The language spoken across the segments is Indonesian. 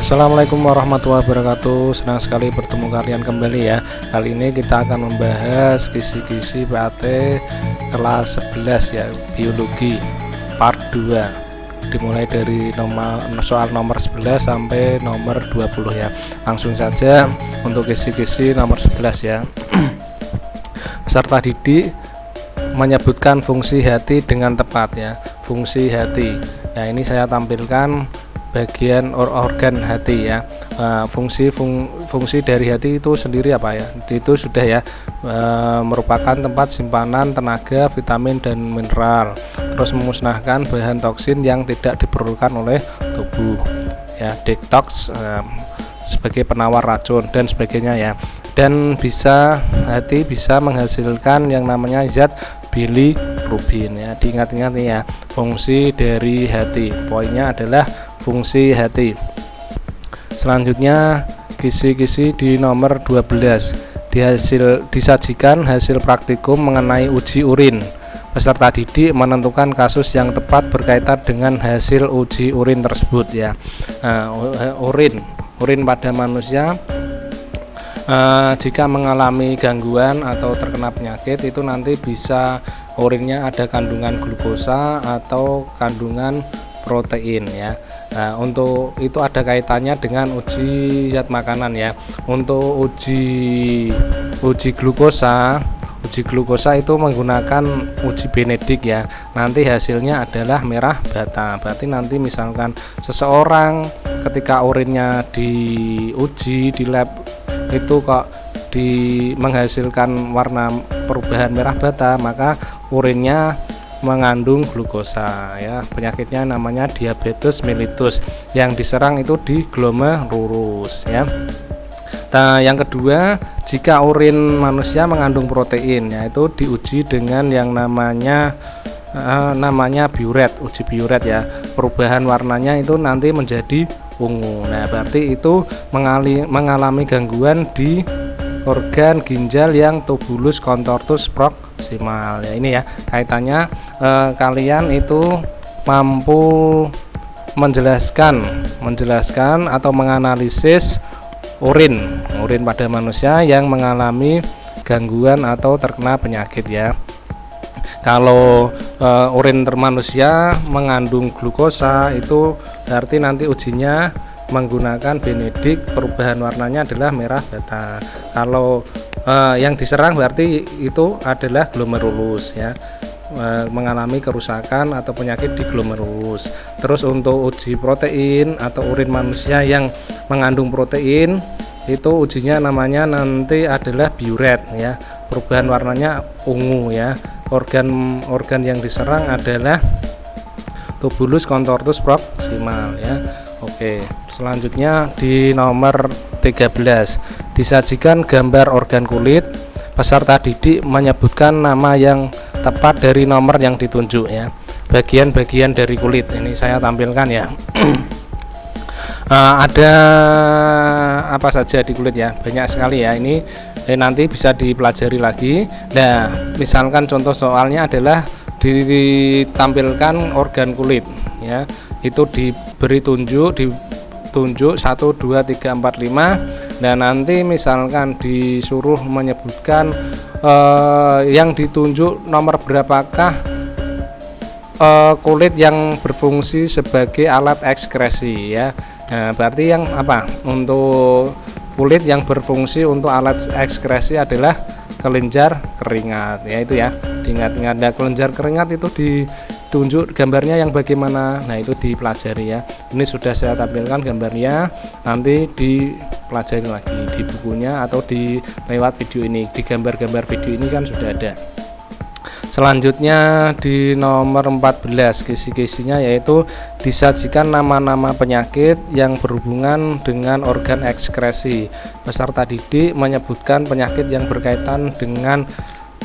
Assalamualaikum warahmatullahi wabarakatuh. Senang sekali bertemu kalian kembali ya. Kali ini kita akan membahas kisi-kisi PAT kelas 11 ya, biologi part 2. Dimulai dari soal nomor 11 sampai nomor 20 ya. Langsung saja untuk kisi-kisi nomor 11 ya. Peserta didik menyebutkan fungsi hati dengan tepat ya. Fungsi hati. Nah, ini saya tampilkan bagian organ hati ya. Fungsi dari hati itu sendiri apa ya? Itu sudah ya, merupakan tempat simpanan tenaga, vitamin dan mineral, terus memusnahkan bahan toksin yang tidak diperlukan oleh tubuh ya, detox, sebagai penawar racun dan sebagainya ya. Dan hati bisa menghasilkan yang namanya zat bilirubin ya. Diingat-ingat nih ya, fungsi dari hati. Poinnya adalah fungsi hati. Selanjutnya kisi-kisi di nomor 12. Disajikan hasil praktikum mengenai uji urin. Peserta didik menentukan kasus yang tepat berkaitan dengan hasil uji urin tersebut ya. Urin pada manusia jika mengalami gangguan atau terkena penyakit itu nanti bisa urinnya ada kandungan glukosa atau kandungan protein ya. Nah, untuk itu ada kaitannya dengan uji zat makanan ya. Untuk uji glukosa itu menggunakan uji Benedict ya. Nanti hasilnya adalah merah bata. Berarti nanti misalkan seseorang ketika urinnya diuji di lab itu kok menghasilkan warna perubahan merah bata, maka urinnya mengandung glukosa ya. Penyakitnya namanya diabetes mellitus, yang diserang itu di glomerulus ya. Nah, yang kedua, jika urin manusia mengandung protein ya, itu diuji dengan yang namanya biuret, uji biuret ya. Perubahan warnanya itu nanti menjadi ungu. Nah, berarti itu mengalami gangguan di organ ginjal yang tubulus contortus proximal ya. Ini ya kaitannya, kalian itu mampu menjelaskan atau menganalisis urin pada manusia yang mengalami gangguan atau terkena penyakit ya. Kalau urin manusia mengandung glukosa itu berarti nanti ujinya menggunakan Benedict, perubahan warnanya adalah merah bata. Kalau yang diserang berarti itu adalah glomerulus ya, mengalami kerusakan atau penyakit di glomerulus. Terus untuk uji protein atau urin manusia yang mengandung protein itu ujinya namanya nanti adalah biuret ya, perubahan warnanya ungu ya. Organ yang diserang adalah tubulus contortus proximal ya. Oke, selanjutnya di nomor 13, disajikan gambar organ kulit. Peserta didik menyebutkan nama yang tepat dari nomor yang ditunjuk ya. Bagian-bagian dari kulit ini saya tampilkan ya. Ada apa saja di kulit ya, banyak sekali ya. Ini nanti bisa dipelajari lagi. Nah, misalkan contoh soalnya adalah ditampilkan organ kulit ya. Itu diberi tunjuk 1, 2, 3, 4, 5. Dan nanti misalkan disuruh menyebutkan yang ditunjuk nomor berapakah kulit yang berfungsi sebagai alat ekskresi ya. Nah, berarti yang apa? Untuk kulit yang berfungsi untuk alat ekskresi adalah kelenjar keringat ya, itu ya. Diingat-ingat, ada kelenjar keringat itu ditunjuk gambarnya yang bagaimana. Nah, itu dipelajari ya. Ini sudah saya tampilkan gambarnya, nanti dipelajari lagi di bukunya atau lewat video ini. Di gambar-gambar video ini kan sudah ada. Selanjutnya di nomor 14, kisi-kisinya yaitu disajikan nama-nama penyakit yang berhubungan dengan organ ekskresi. Peserta didik menyebutkan penyakit yang berkaitan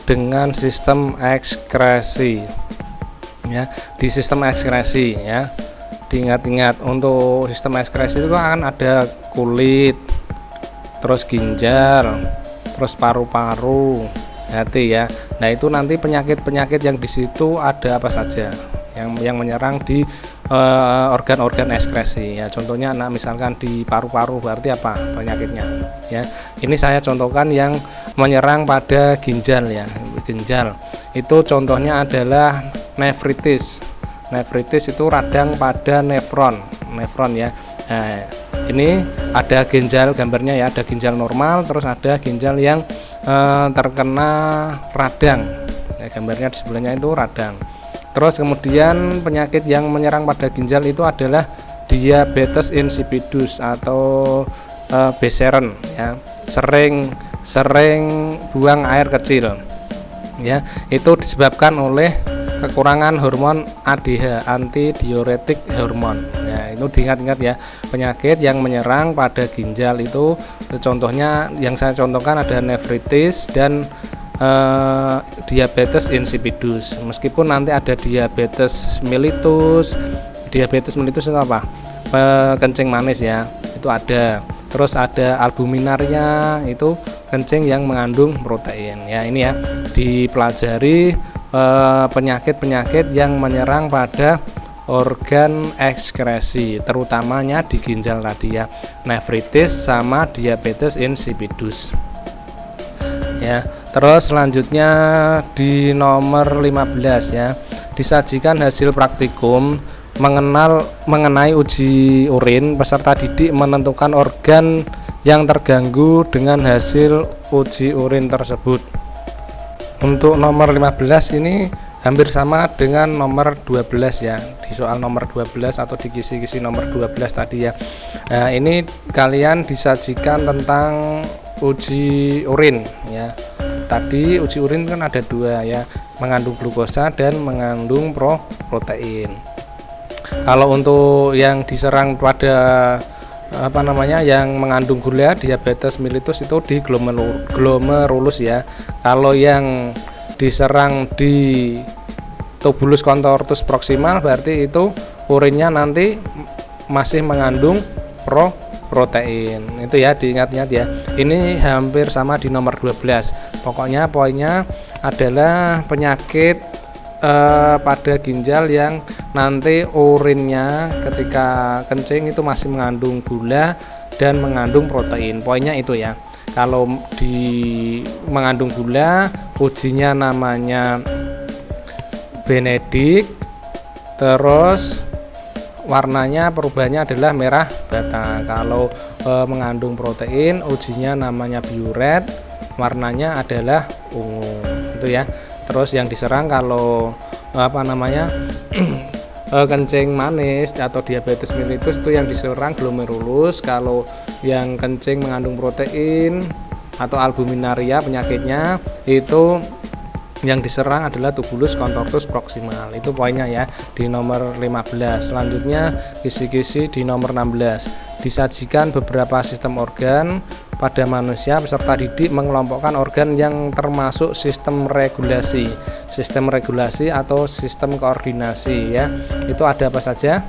dengan sistem ekskresi ya. Di sistem ekskresi ya, diingat-ingat, untuk sistem ekskresi itu kan ada kulit, terus ginjal, terus paru-paru, hati ya. Nah, itu nanti penyakit-penyakit yang di situ ada apa saja yang menyerang di organ-organ ekskresi ya. Contohnya misalkan di paru-paru, berarti apa penyakitnya ya. Ini saya contohkan yang menyerang pada ginjal ya. Ginjal itu contohnya adalah nefritis. Nefritis itu radang pada nefron ya. Nah, ini ada ginjal, gambarnya ya, ada ginjal normal, terus ada ginjal yang terkena radang ya, gambarnya di sebelahnya itu radang. Terus kemudian penyakit yang menyerang pada ginjal itu adalah diabetes insipidus atau Beceren ya, sering buang air kecil ya. Itu disebabkan oleh kekurangan hormon ADH, antidiuretik hormon ya. Itu diingat-ingat ya, penyakit yang menyerang pada ginjal itu contohnya yang saya contohkan ada nefritis dan diabetes insipidus. Meskipun nanti ada diabetes mellitus. Diabetes mellitus itu apa? Kencing manis ya, itu ada. Terus ada albuminaria, itu kencing yang mengandung protein ya. Ini ya, dipelajari penyakit-penyakit yang menyerang pada organ ekskresi, terutamanya di ginjal tadi ya, nefritis sama diabetes insipidus ya. Terus selanjutnya di nomor 15 ya, disajikan hasil praktikum mengenai uji urin. Peserta didik menentukan organ yang terganggu dengan hasil uji urin tersebut. Untuk nomor 15 ini hampir sama dengan nomor 12 ya, di soal nomor 12 atau di kisi-kisi nomor 12 tadi ya. Nah, ini kalian disajikan tentang uji urin ya. Tadi uji urin kan ada dua ya, mengandung glukosa dan mengandung protein. Kalau untuk yang diserang pada yang mengandung gula, diabetes mellitus itu di glomerulus ya. Kalau yang diserang di tubulus contortus proximal, berarti itu urinnya nanti masih mengandung protein. Itu ya, diingat-ingat ya. Ini hampir sama di nomor 12. Pokoknya poinnya adalah penyakit pada ginjal yang nanti urinnya ketika kencing itu masih mengandung gula dan mengandung protein. Poinnya itu ya. Kalau di mengandung gula, ujinya namanya Benedict, terus warnanya perubahannya adalah merah bata. Kalau mengandung protein, ujinya namanya Biuret, warnanya adalah ungu. Itu ya. Terus yang diserang kalau kencing manis atau diabetes mellitus itu yang diserang glomerulus. Kalau yang kencing mengandung protein atau albuminaria penyakitnya itu yang diserang adalah tubulus contortus proximal. Itu poinnya ya di nomor 15. Selanjutnya kisi-kisi di nomor 16. Disajikan beberapa sistem organ pada manusia. Peserta didik mengelompokkan organ yang termasuk sistem regulasi atau sistem koordinasi ya. Itu ada apa saja?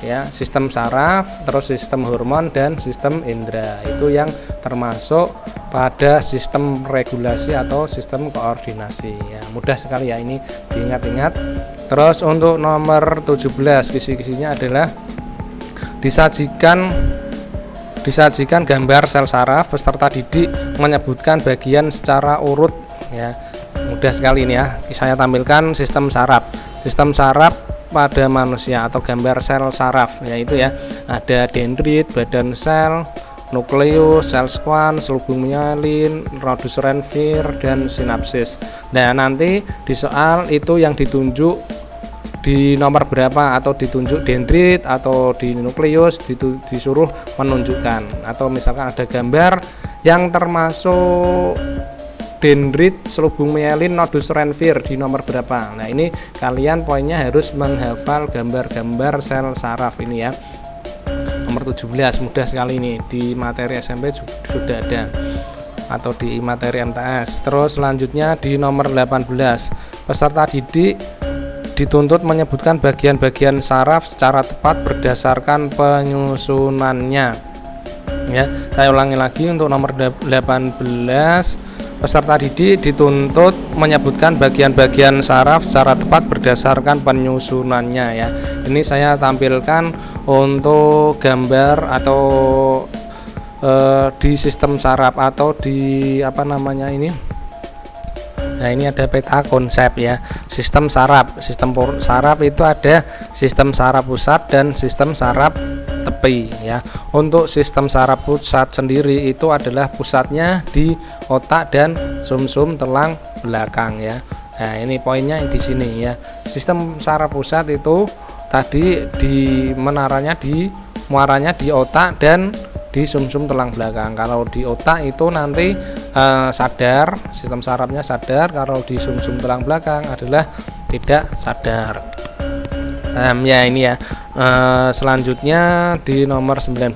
Ya, sistem saraf, terus sistem hormon dan sistem indera. Itu yang termasuk pada sistem regulasi atau sistem koordinasi ya. Mudah sekali ya, ini diingat-ingat. Terus untuk nomor 17 kisi-kisinya adalah disajikan gambar sel saraf. Peserta didik menyebutkan bagian secara urut ya. Mudah sekali ini ya. Saya tampilkan sistem saraf pada manusia atau gambar sel saraf yaitu ya, ada dendrit, badan sel, nukleus, sel squam, selubung myelin, nodus Renfier, dan sinapsis. Nah, nanti di soal itu yang ditunjuk di nomor berapa, atau ditunjuk dendrit atau di nukleus, disuruh menunjukkan. Atau misalkan ada gambar yang termasuk dendrit, selubung myelin, nodus Renfier di nomor berapa. Nah, ini kalian poinnya harus menghafal gambar-gambar sel saraf ini ya. Nomor 17 mudah sekali ini, di materi SMP sudah ada atau di materi MTS. Terus selanjutnya di nomor 18, peserta didik dituntut menyebutkan bagian-bagian saraf secara tepat berdasarkan penyusunannya ya. Saya ulangi lagi, untuk nomor 18 peserta didik dituntut menyebutkan bagian-bagian saraf secara tepat berdasarkan penyusunannya ya. Ini saya tampilkan untuk gambar atau di sistem saraf atau di apa namanya ini. Nah, ini ada peta konsep ya. Sistem saraf. Sistem saraf itu ada sistem saraf pusat dan sistem saraf tepi ya. Untuk sistem saraf pusat sendiri itu adalah pusatnya di otak dan sumsum tulang belakang ya. Nah, ini poinnya di sini ya. Sistem saraf pusat itu tadi muaranya di otak dan di sumsum tulang belakang. Kalau di otak itu nanti sadar, sistem sarafnya sadar. Kalau di sumsum tulang belakang adalah tidak sadar. Ya ini ya. Selanjutnya di nomor 19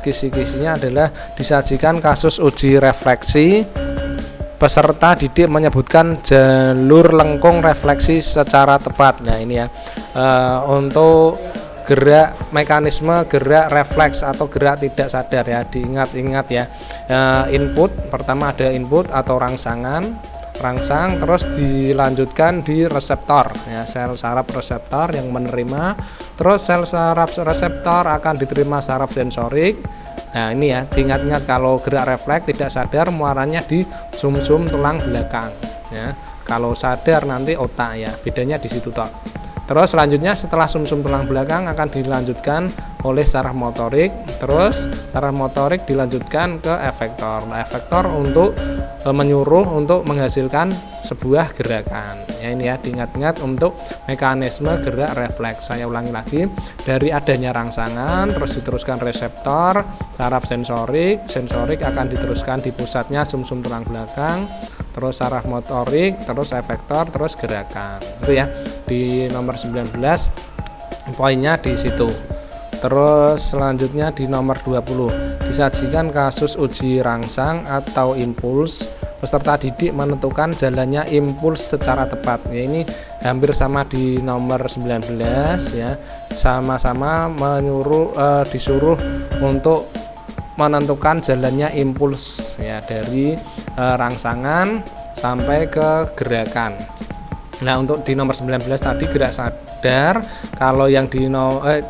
kisi-kisinya adalah disajikan kasus uji refleksi. Peserta didik menyebutkan jalur lengkung refleksi secara tepat. Nah ini ya, untuk gerak mekanisme gerak refleks atau gerak tidak sadar ya, diingat-ingat ya. Input pertama ada input atau rangsang, terus dilanjutkan di reseptor ya, sel saraf reseptor yang menerima, terus sel saraf reseptor akan diterima saraf sensorik. Nah ini ya, diingat-ingat kalau gerak refleks tidak sadar muaranya di sumsum tulang belakang ya. Kalau sadar nanti otak ya, bedanya di situ toh. Terus selanjutnya setelah sumsum tulang belakang akan dilanjutkan oleh saraf motorik, terus saraf motorik dilanjutkan ke efektor. Nah, efektor untuk menyuruh untuk menghasilkan sebuah gerakan. Ya ini ya, diingat-ingat untuk mekanisme gerak refleks. Saya ulangi lagi, dari adanya rangsangan terus diteruskan reseptor, saraf sensorik akan diteruskan di pusatnya sumsum tulang belakang, terus saraf motorik, terus efektor, terus gerakan. Itu ya di nomor 19 poinnya di situ. Terus selanjutnya di nomor 20 disajikan kasus uji rangsang atau impuls. Peserta didik menentukan jalannya impuls secara tepat. Ya, ini hampir sama di nomor 19 ya. Sama-sama disuruh untuk menentukan jalannya impuls ya, dari rangsangan sampai ke gerakan. Nah, untuk di nomor 19 tadi gerak sadar, kalau yang di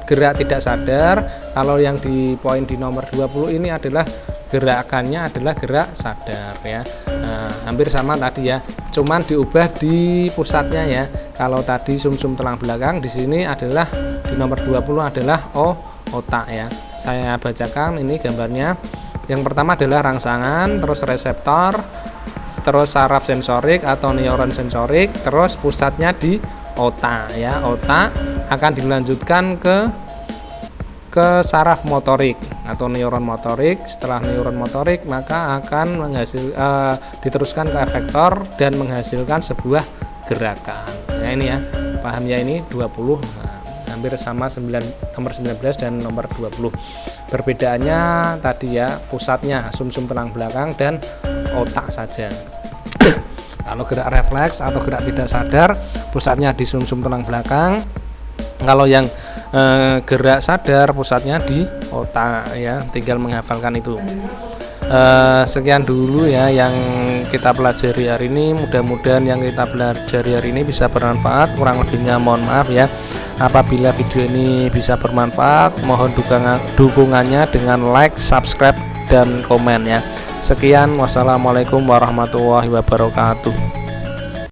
gerak tidak sadar, kalau yang di poin di nomor 20 ini adalah gerakannya adalah gerak sadar ya. Nah, hampir sama tadi ya, cuman diubah di pusatnya ya. Kalau tadi sumsum tulang belakang, di sini adalah di nomor 20 adalah otak ya. Saya bacakan ini gambarnya. Yang pertama adalah rangsangan, terus reseptor, terus saraf sensorik atau neuron sensorik, terus pusatnya di otak ya. Otak akan dilanjutkan ke saraf motorik atau neuron motorik. Setelah neuron motorik maka akan diteruskan ke efektor dan menghasilkan sebuah gerakan. Nah ini ya, paham ya, ini 20. Hampir sama nomor 19 dan nomor 20. Perbedaannya tadi ya, pusatnya sumsum tulang belakang dan otak saja. Kalau gerak refleks atau gerak tidak sadar, pusatnya di sumsum tulang belakang. Kalau yang gerak sadar, pusatnya di otak ya. Tinggal menghafalkan itu. Sekian dulu ya yang kita pelajari hari ini. Mudah-mudahan yang kita pelajari hari ini bisa bermanfaat. Kurang lebihnya mohon maaf ya. Apabila video ini bisa bermanfaat, mohon dukungannya dengan like, subscribe, dan komen ya. Sekian, wassalamualaikum warahmatullahi wabarakatuh.